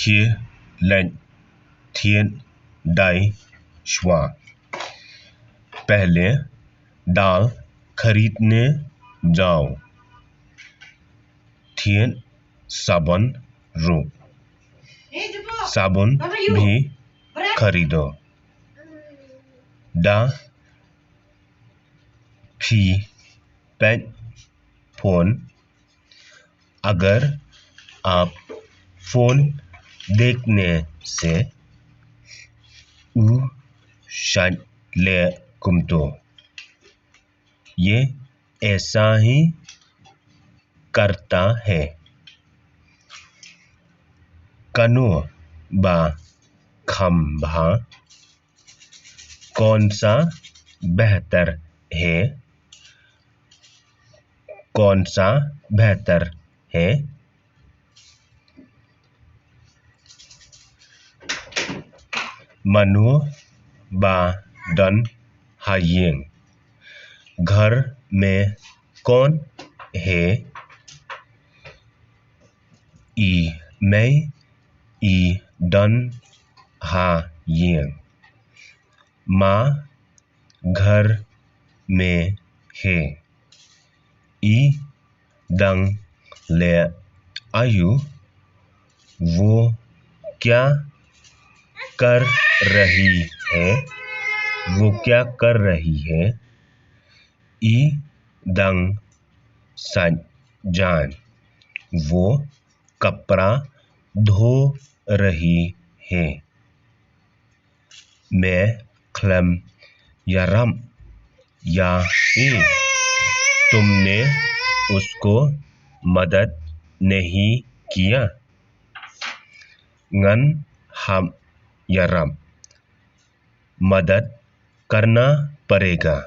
hier len thiên die श्वा। पहले दाल खरीदने जाओ। thiên साबुन रो। साबुन भी खरीदो। da भी पेन फोन। अगर आप फोन देखने से उ शान ले कुमतो। ये ऐसा ही करता है। कनो बा खंभा। कौन सा बेहतर है? कौन सा बेहतर है? मनु बा दन हायेंग। घर में कौन है? ई मैं ई दन हायेंग। माँ घर में है। ई दंग ले आयु। वो क्या कर रही है? वो क्या कर रही है? ई दंग संजान। वो कपड़ा धो रही है। मैं क्लम यारम या ए। तुमने उसको मदद नहीं किया। ngân हम यारम मदद करना पड़ेगा।